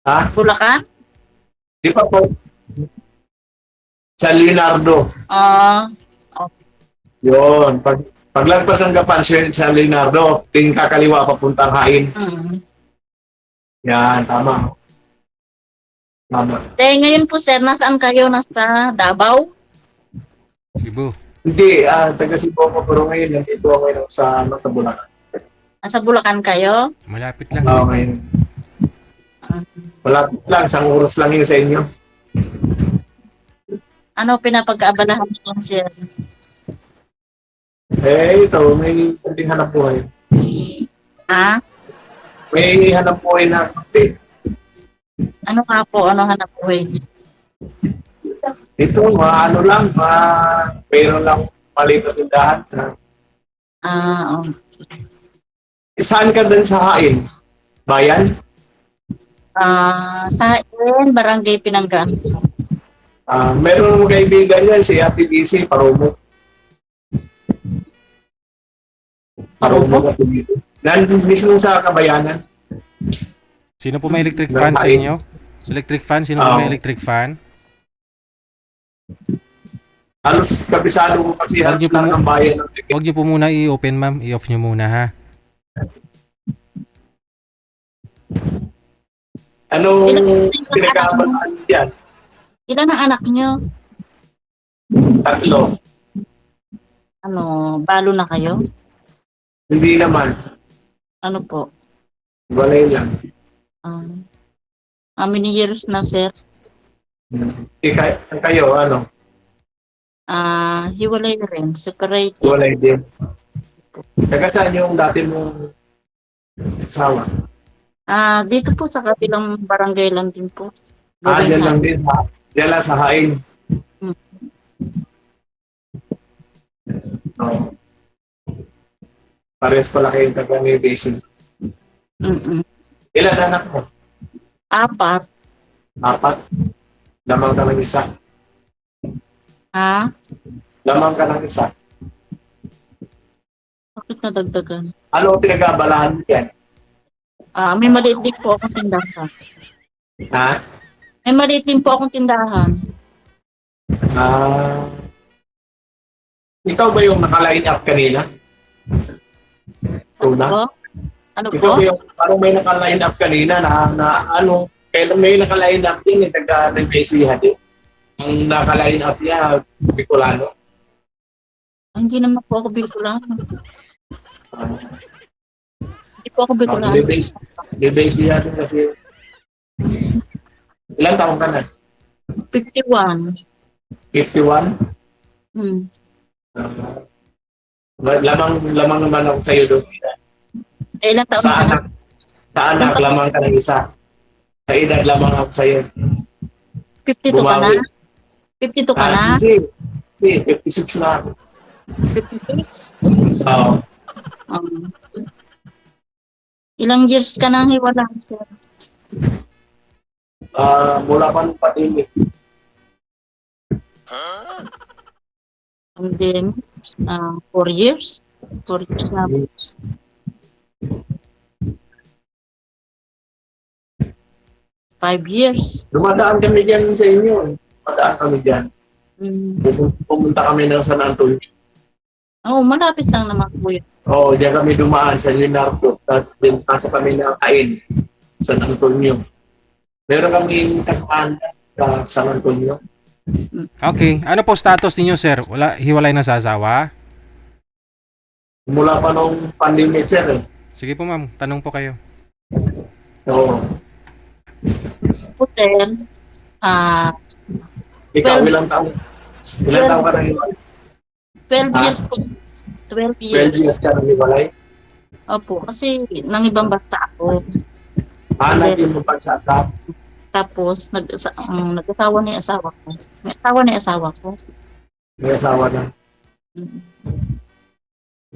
Ha? Bulacan? Di pa po. Sa Leonardo. Ah, Yun. Paglagpas ng Gapansin sa Leonardo, tingin kakaliwa papuntang Hain. mm. Yan, tama. Tama. Ngayon po sir, nasaan kayo? Nasa Davao? Cebu. Hindi, taga Cebu ako pero ngayon, nandito ako ngayon sa Bulacan. Nasa Bulacan kayo? Malapit lang. Oo, ngayon. Ah, Malapit lang, isang oras lang yun sa inyo. ano pinapag-aabalahan niyo sir? Ito, may kunting hanap buhay. Ha? May hanap buhay na kunti. Ano nga po? Ano hanap buhay niyo? Ito, ano lang, mayroon lang maliit na tindahan. Ah, oh. Saan ka din sa Hain? Bayan? Sa Barangay Pinanggaan. Meron mo kaibigan yan, si Ate DC, Parumo. Parumo? Nandun mismo sa Kabayanan. Sino po may electric fan sa inyo? Electric fan? Sino po may electric fan? Halos kabisado ko kasi Huwag niyo halos lang po- ng bayan ng Huwag niyo po muna i-open, ma'am. I-off niyo muna, ha? Anong Ilan- pinag-aabalaan yan? Ilan ang anak niyo? 3. Ano, balo na kayo? Hindi naman. Ano po? Walay lang. How many years na sir? Kayo, ano? Hiwalay rin. Separated. Walay din. Saka saan yung dati mong asawa? Dito po sa kabilang barangay lang din po. Dyan lang din. Dyan lang sa Hain. Hmm. Oo. Pares pala kayong taga New Basin. Mm-mm. Ilan anak mo? 4. 4? Lamang ka ng isa. Ha? Lamang ka ng isa. Bakit nadagdagan? Ano ang pinag-aabalahan mo yan? May maliit din po akong tindahan. Ha? May maliit din po akong tindahan. Ikaw ba yung naka-line up kanina? Una? Po? Ano Ikaw po? ba yung parang may naka-line up kanina kailan may naka-line up din yung taga-Nagpesiha din? Ang naka-line up niya, Bicolano. Hindi naman po ako Bicolano. Hindi po ako Bicolano. Base niya din kasi. Ilang taong ka na? 51. 51? Hmm. Lamang naman ako sa'yo doon. Ilang taon Sa na anak, sa anak lamang ka ng isa. Sa edad lamang ako sa'yo. 52 ka na? 52 ka na? Hindi, 56 na ako. 56? Oo. Ilang years ka nang hiwala, sir? Mula pa nung patimik. And then, 4 years? 4 years na. 5 years. Dumadaan kami dyan sa inyo. Dumadaan kami dyan. Pumunta kami ng San Antonio. Malapit lang naman po yun. Diyan kami dumaan sa Leonardo. Tapos din nasa kami ng Hain, San Antonio. Meron kami kasama sa San Antonio. Okay. Ano po status ninyo, sir? Hiwalay na sa asawa? Mula pa nung pandemic, sir. Sige po, ma'am. Tanong po kayo. Oo. Putin, Ikaw, 12 ilang taon? Ilang taon ka nang hiwalay? 12 years po. 12 12 years. years ka nang hiwalay? Opo, kasi nang ibang bansa ako. Naging mo pagsa ka? Tapos, nag-asawa na yung asawa ko. May asawa na yung asawa ko. May asawa na.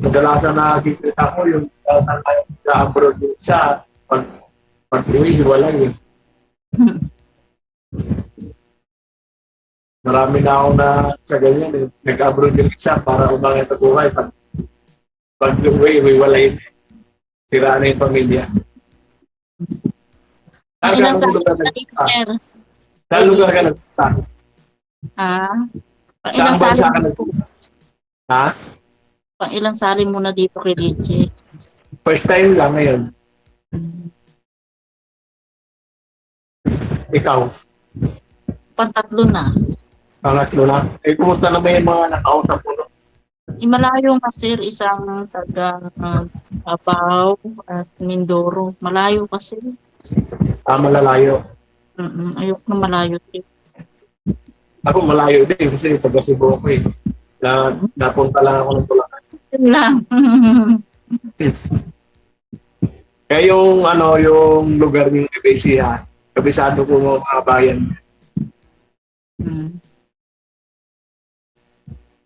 Kadalasan na nakikita ko yung nag-abroad yung isa. Pag-uwi, hiwalay. Marami na ako na sa ganyan. Nag-abroad yung isa para umangat ang buhay. Pag-uwi, hiwalay. Sira na yung pamilya. Pang Saan ilang ka sali lugar mo na dito, nagpunta? sir? Saan lugar ka nagpunta? Ah, pang Saan ilang sali bansa mo ka dito? nagpunta? Ha? Pang ilang sali mo na dito kay Richie? First time lang ngayon. Ikaw, Pantatlo na. pangatlo na. Eh, kumusta naman yung mga nakausap mo? No? Malayo nga, sir. Isang taga Davao at Mindoro. Malayo kasi. Malalayo. Ayoko na malayo. Sir. Ako malayo din kasi taga Cebu ako eh. Napunta lang ako ng Bulacan. Yun lang. Kaya yung ano, yung lugar ng EBC ha, kabisado ko mga bayan.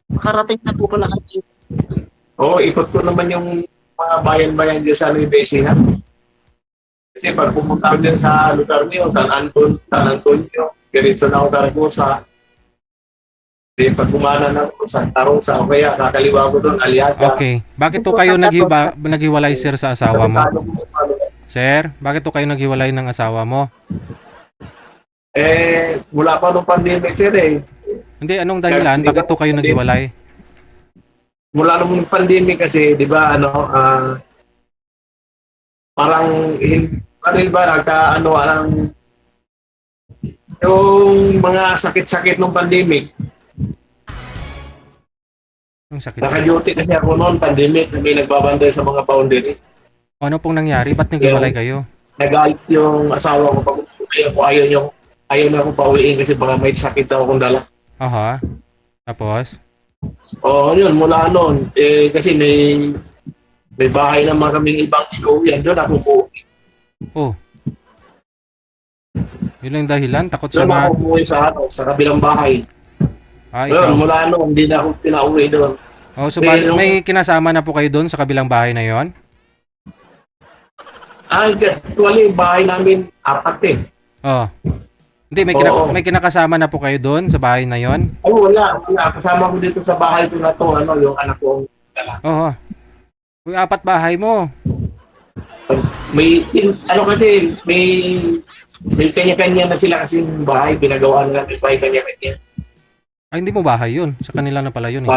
Makarating na po pala ang dito. Oo, ikot ko naman yung mga bayan-bayan dyan sa EBC ha. Kasi pag pumunta ko dyan sa lugar niyo, San Antonio, diretso na ako sa Ragusa. Eh, pag kumana na ako sa Santa Rosa, o kaya kakaliwa ko doon, Aliaga. Okay. Bakit to kayo naghiwalay, sir, sa asawa mo? Kabisado ko ano. Sir, bakit to kayo naghiwalay ng asawa mo? Eh, mula pa nung pandemic sir eh. Hindi, anong dahilan? Bakit to kayo naghiwalay? Mula nung pandemic kasi, di ba, ano, parang, ano ba, nagka, yung mga sakit-sakit nung pandemic. Ang sakit. Naka-duty kasi ako noon, pandemic, may nagbabantay sa mga boundary. Ano pong nangyari? Ba't naghiwalay kayo? Nagalit yung asawa ko pag ayaw na akong pauwiin kasi baka may sakit ako kung dala. Aha. Tapos? Oo, yun, mula noon, eh, kasi may bahay naman kaming ibang inuwian doon ako po. Oh. Yun lang yung dahilan? Takot siya Doon ako umuwi sa kabilang bahay. ikaw. Doon, mula noon, hindi na ako pinauwi doon. Oh, so may kinasama na po kayo doon sa kabilang bahay na yon? Actually, bahay namin, 4 eh. Oh. Hindi, may kinakasama na po kayo doon sa bahay na yon? Ay, wala. Kasama ko dito sa bahay ko na to, yung anak ko. Oo. Uy, 4 bahay mo. Kasi, may kanya-kanya na sila kasi bahay, pinagawa na may bahay kanya-kanya. Ay, hindi mo bahay yun. Sa kanila na pala yun eh.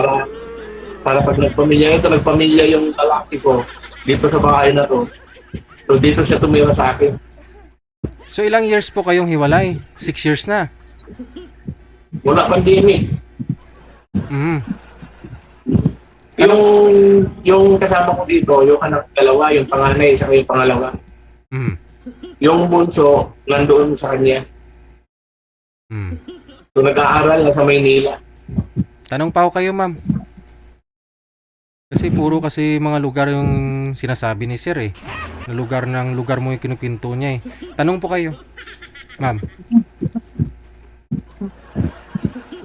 Para pag nagpamilya yung lalaki ko dito sa bahay na to. So dito siya tumira sa akin. So ilang years po kayong hiwalay? 6 years na. Wala pandemic. Yung kasama ko dito, yung anak dalawa, yung panganay, saka yung pangalawa. Yung bunso, nandoon sa kanya. So nag-aaral na sa Maynila. Tanong pa ako kayo, ma'am. Kasi puro kasi mga lugar yung sinasabi ni sir eh. Na lugar mo yung kinukwento niya eh. Tanong po kayo, ma'am.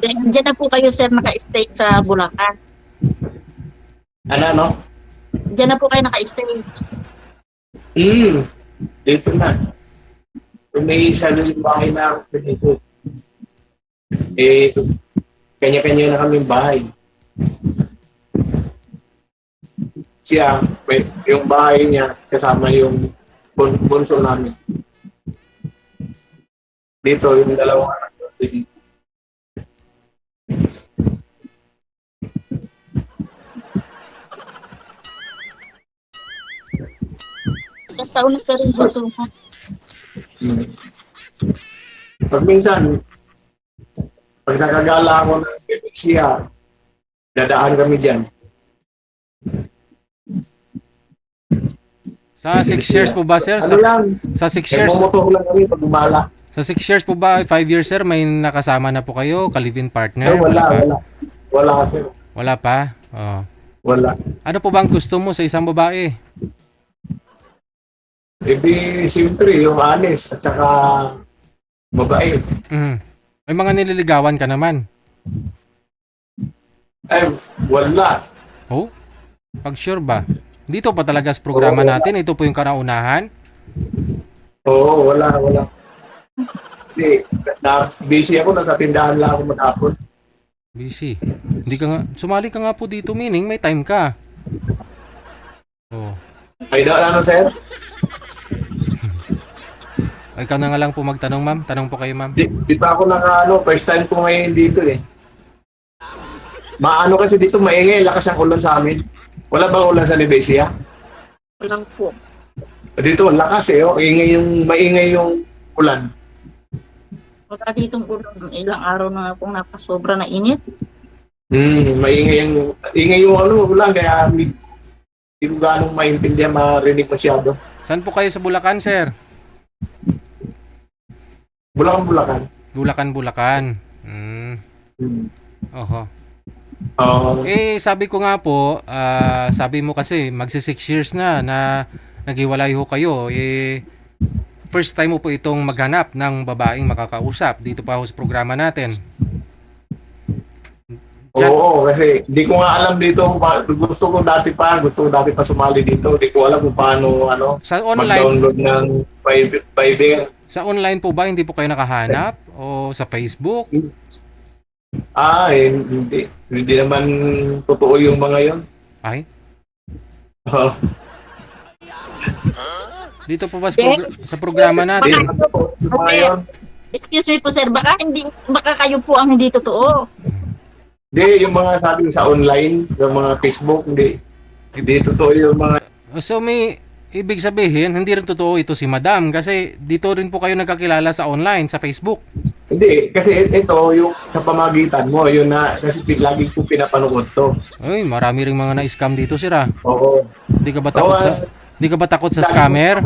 Diyan na po kayo, sir, naka-stay sa Bulacan. Ano? Diyan na po kayo naka-stay. Dito na. Kung may sariling bahay na ako dito. Eh, kanya-kanya na kami bahay. Siya, yung bahay niya, kasama yung bunso namin. Dito, yung dalawang anak ko. Ilang taon na, sir, yung bunso mo? Pag minsan, pag nakagala ako ng siya, dadaan kami dyan. Sa 6 years po ba, sir? Sa 6 years? Nagmamotor lang kami pag umala. Sa 6 years po ba, 5 years, sir, may nakasama na po kayo? Ka-live-in partner? Ay, wala kasi. Wala pa? Oh. Wala. Ano po bang gusto mo sa isang babae? Eh di, siyempre, yung honest at saka babae. May mga nililigawan ka naman. Ay, wala. Oh? Pag sure ba? Dito pa talaga sa programa natin, ito po yung kanaunahan. Oo, wala. Kasi, busy ako, nasa tindahan lang ako maghapon. Busy. Hindi ka nga, sumali ka nga po dito, meaning may time ka. Oh. Ay, ano, sir? Ikaw na nga lang po magtanong, ma'am. Tanong po kayo, ma'am. Di pa ako first time ko ngayon dito eh. Maano kasi dito, maingay, lakas ang ulan sa amin. Wala bang ulan sa Nevesia? Walang po. Dito, lakas eh, oh. Maingay yung ulan. Wala ditong ulan. Ilang araw na nga pong napasobra na init. Ingay yung ulan, kaya hindi ko ganong maintindihan, marinig masyado. Saan po kayo sa Bulacan, sir? Bulacan. Bulacan. Hmm. Oho. Uh, Sabi ko nga po, sabi mo kasi magsi 6 years na naghiwalay ho kayo. First time mo po itong maghanap ng babaeng makakausap dito pa ho sa programa natin. Oo, kasi hindi ko nga alam dito. Gusto ko dati pa sumali dito. Hindi ko alam kung paano Sa online, mag-download ng Fiverr. sa online po ba hindi po kayo nakahanap o sa Facebook? Hindi naman totoo yung mga yon. Ay, Oh, dito po ba sa programa natin? hindi naman totoo yung mga yon. Excuse me po sir, baka kayo po ang hindi totoo. Hindi, yung mga sabi sa online, yung mga Facebook, hindi totoo yung mga... So may ibig sabihin, hindi rin totoo ito si Madam kasi dito rin po kayo nagkakilala sa online, sa Facebook. Hindi, kasi ito yung sa pamagitan mo, yun na, kasi lagi ko pinapanood to. Ay, marami ring mga na-scam dito, sir ah. Oo. Hindi ka ba takot sa scammer?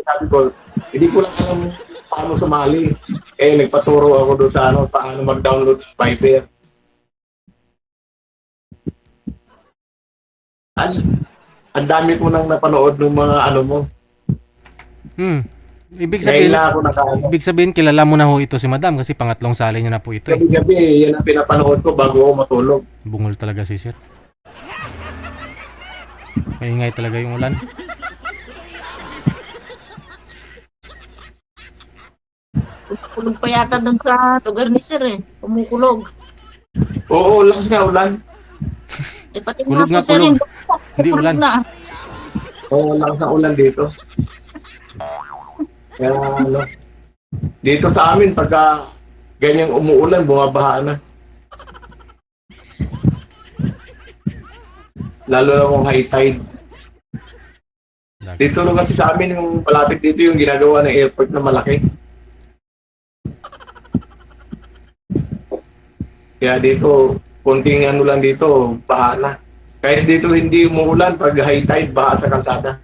Sabi ko, hindi ko lang alam paano sumali. Nagpaturo ako doon sa paano mag-download ng Fiverr. Ang dami ko nang napanood ng mga mo. Ibig Ngayon sabihin, na ako ibig sabihin kilala mo na ho ito si Madam kasi pangatlong sali niya na po ito eh. Gabi-gabi, yan ang pinapanood ko bago ako matulog. Bungol talaga si sir. Maingay talaga yung ulan. Kulog pa yata doon sa lugar ni sir eh. Kumukulog. Oo, lakas nga ulan. Pati Kulog nga nga, po sir, kulog. Hindi kulog ulan. na. Oo, lakas ang ulan dito. Kaya dito sa amin, pagka ganyang umuulan, bumabaha na. Lalo na kung high tide. Dito lang kasi sa amin, yung malapit dito yung ginagawa ng airport na malaki. Kaya dito, konting lang dito, baha na. Kahit dito hindi umuulan, pag high tide, baha sa kalsada.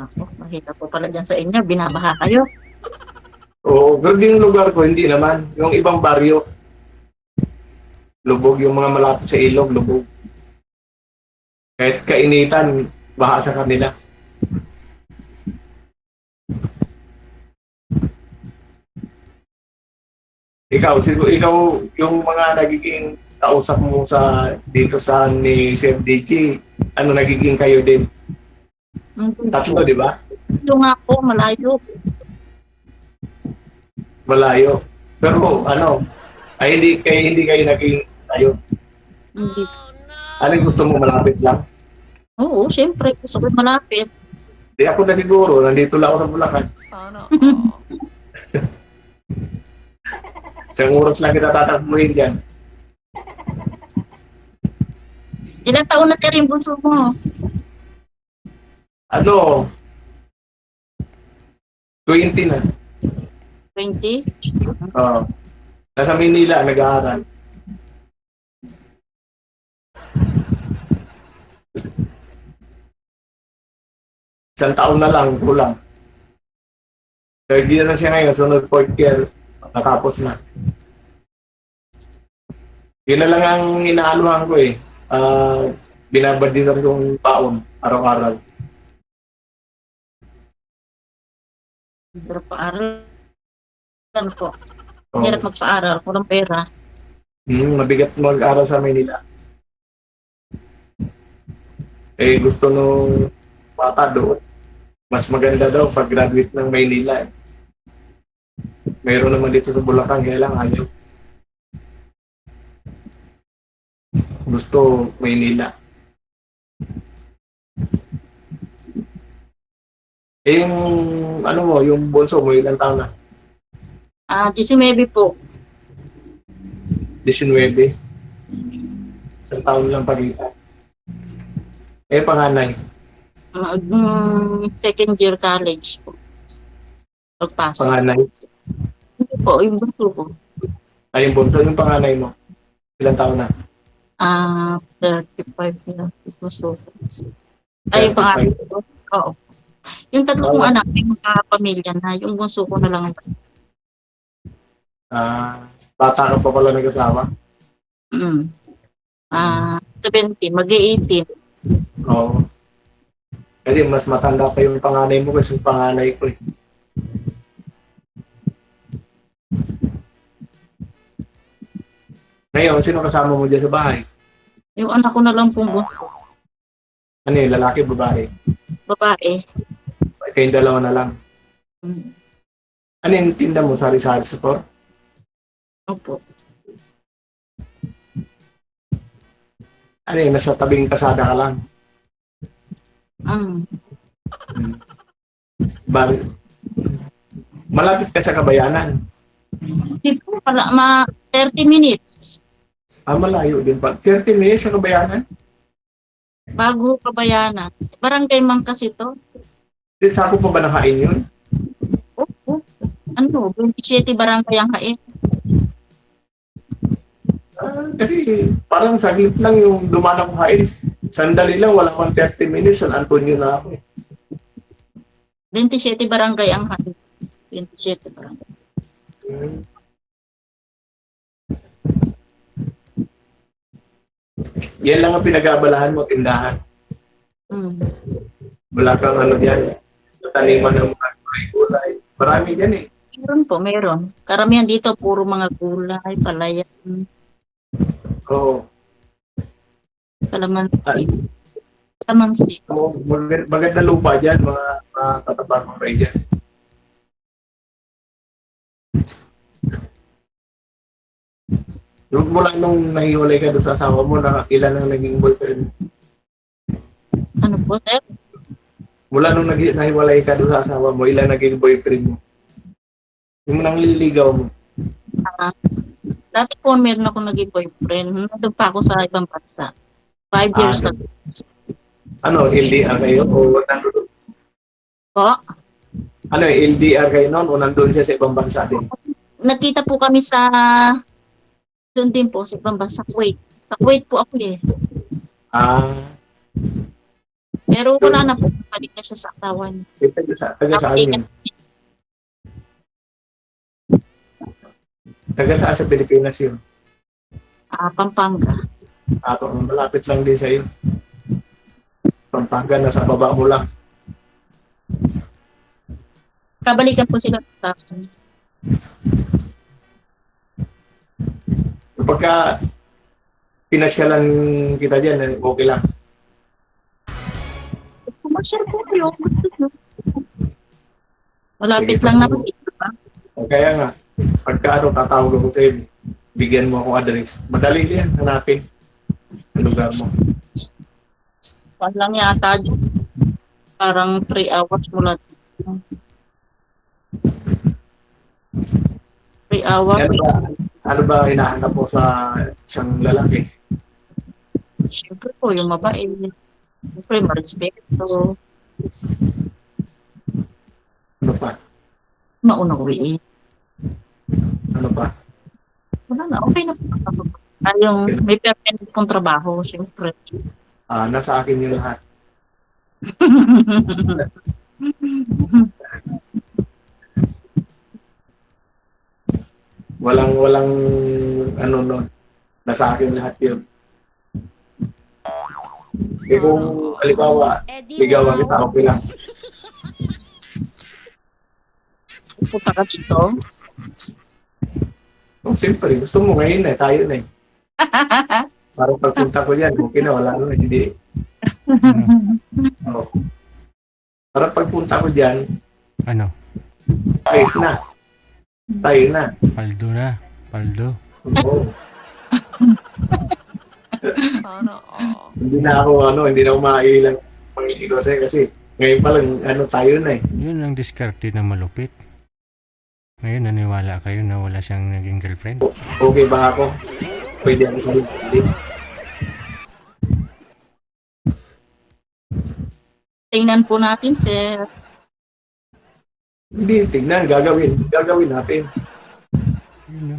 Ako, mahirap po pala dyan sa inyo. Binabaha kayo. Oo, pero yung lugar ko, hindi naman. Yung ibang baryo, lubog. Yung mga malapit sa ilog, lubog. Kahit kainitan, baha sa kanila. Ikaw, yung mga nagiging kausap mo dito sa ni Sir DJ, nagiging kayo din? Tatlo, di ba? Ito nga po, malayo. Malayo. Pero hindi kayo naging tayo. Hindi. Anong gusto mo, malapit lang? Oo, siyempre. Gusto ko malapit. Di ako na siguro, nandito lang ako sa Bulacan. Isang oras lang kita tatakbuhin dyan. Ilang taon na rin bunso mo? 20 na. 20? Nasa Manila, nag-aaral. Isang taon na lang, kulang. Third year na siya ngayon, sunod fourth year, natapos na. Yun na lang ang inaanuhan ko eh. Binabadinan kong taon, araw-araw. Hirap paaral. Ano po? Oh. Hirap magpaaral. Walang pera. Mabigat mag-aral sa Manila. Gusto nung bata doon. Mas maganda daw pag graduate ng Maynila. Mayroon naman dito sa Bulacan, kaya lang ayaw. Gusto Maynila. Eh, yung, ano mo, yung bunso mo, ilang taon na? 19 po. 19. Isang taon lang pagitan. Eh, panganay. Second year college po. Pagpasok. Panganay. Hindi po, yung bunso ko. Ay, yung bunso, yung panganay mo. Ilang taon na? 35 na. Yung bunso ko. Ay, yung pangalan 35. ko. Oo. Yung tatlo kong anak, may mga pamilya na. Yung bunso ko na lang. Bata ka pa pala nag-asawa? Mm. 17, mag-18. Oo. Kasi mas matanda pa yung panganay mo kasi yung panganay ko eh. Ngayon, sino kasama mo dyan sa bahay? Yung anak ko na lang pong bunso. Ano yun, lalaki, babae? Babae. Kayong dalawa na lang. Mm. Ano yung tinda mo? Sari-sari store? Opo. Ano yun, nasa tabing kasada ka lang? Mm. Malapit ka sa Kabayanan. Hindi po pala, 30 minutes. Malayo din pa. 30 minutes sa Kabayanan? Bago Kabayanan. Barangay man kasi to. Sako pa ba nakain yun? Opo. Ano, 27 barangay ang hain. Kasi parang saglit lang yung dumaan akong hain. Sandali lang, wala pang 30 minutes. San Antonio na ako. 27 barangay ang hain. 27 barangay. Yan lang ang pinag-aabalahan mo, tindahan. Mm. Wala kang ano yan. Taniman ng mga gulay. Marami yan eh. Meron po, meron. Karamihan dito, puro mga gulay, palayan, Oo. kalamansi. Kalamansi. Maganda lupa dyan, mga tatabang mga kayo dyan. Mula nung nahiwalay ka doon sa asawa mo, ilan ang naging boyfriend? Ano po, sir? Mula nung nahiwalay ka doon sa asawa mo, ilan naging boyfriend mo? Yung nang liligaw mo. Dati po, meron ako naging boyfriend. Nandun pa ako sa ibang bansa. 5 years ago. Ano, LDR kayo o nandun? Po, Ano, LDR kayo noon o nandun siya sa ibang bansa din? nakita po kami sa doon din po sa ibang bansa, Kuwait. Sa Kuwait po ako eh. Pero wala na po. Balik na siya sa asawa niya. Taga saan yun? Taga saan sa Pilipinas yun? Pampanga. Malapit lang din sa'yo. Pampanga, nasa baba mo lang. Kabalikan po sila sa akin. Pagka pinasyalan kita dyan, okay lang. Commercial po kayo. Gusto nyo. Malapit lang naman dito ba? Kaya nga, pagka tatawag ako sa'yo, bigyan mo akong address. Madali yan, hanapin ang lugar mo. Wala lang yata dyan. Parang 3 hours mula dito. 3 hours. Ano ba hinahanap mo sa isang lalaki? Siyempre po, yung mabait. Siyempre, marespeto. Ano pa? Maunawin. Ano pa? Wala na, okay na po. Yung may permanent pong trabaho, siyempre. Nasa akin yung lahat. Walang ano nun. Nasa akin lahat yun. Eh kung halimbawa, ligawan kita, okay lang. Pupunta ka dito. Siyempre, gusto mo ngayon na, tayo na eh. Para pagpunta ko yan, okay na, wala na, hindi. Oh. Para pagpunta ko dyan, Ano? ayos na. Tayo na. Paldo na. Paldo. Oo. Sana all. Hindi na ako maiilang pangiligo kasi Ngayon pa lang, ano tayo na eh. Yun ang diskarte na malupit. Ngayon, naniwala kayo na wala siyang naging girlfriend? Okay ba ako? Pwede ako kayo. Tingnan po natin, sir. Hindi, tignan, gagawin. Gagawin natin. Yun, no?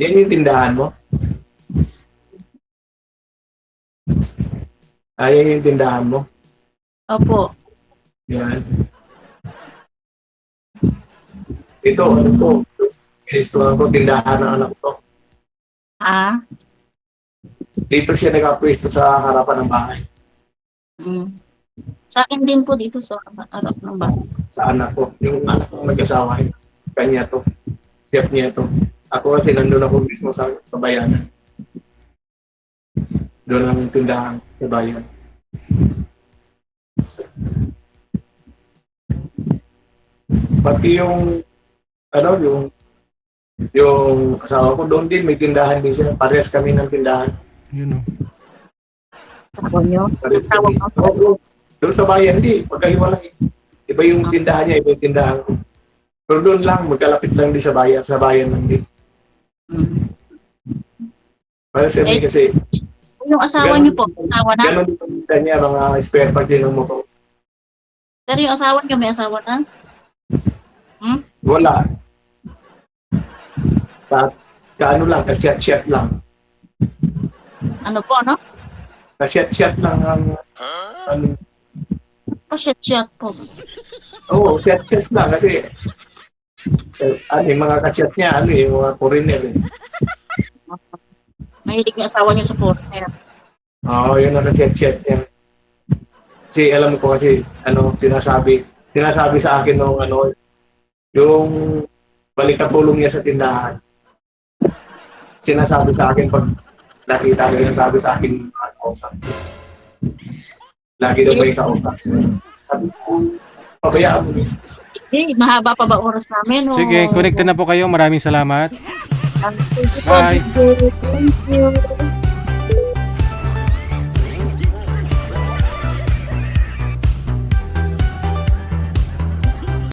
Yan yung tindahan mo? Yan yung tindahan mo? Opo. Yan. Ito, ano to? Restaurant ko, tindahan ng anak ko. Ah? Dito siya nagapwesto sa harapan ng bahay. Mm. Sa akin din po dito sa harap ng bahay. Sa anak ko. Yung anak ko mag-asawa. Kanya to. Chef niya to. Ako kasi nandun ako mismo sa bayanan. Doon ang tindahan sa bayan. Pati yung ano, yung asawa ko doon din, may tindahan din siya. Parehas kami ng tindahan. Yun, no? Ako nyo? Parehas Asawa kami. ko? Oo, doon sa bayan, hindi. Pagkahiwalay. Iba yung tindahan niya, iba yung tindahan ko. Pero doon lang, magkalapit lang din sa bayan lang din. Mm. Para sa amin kasi, Yung asawa niyo po, asawa na? ganun din ang tindahan niya, mga spare part din ng motor. Pero yung asawa niyo, may asawa na? Hmm? Wala. Kaano lang, kasyat-syat lang. Ano po, ano? Kasyat-syat lang ang ano. Pasyat-syat po. Oo, syat-syat lang kasi ano, yung mga kasyat niya, ano yung mga foreigner eh. Mahilig yung asawa niyo sa foreigner. Oo, yun ang kasyat-syat niya. Kasi alam ko kasi, ano, sinasabi sa akin nung ano, yung balikatulong niya sa tindahan. Sinasabi sa akin pag nakita ko, sinasabi sa akin mga kausap. Lagi daw may kausap. Sabi ko, pabayaan mo. Hindi, mahaba pa ba oras namin? O... Sige, connected na po kayo. Maraming salamat. Sige po, Bye. thank you.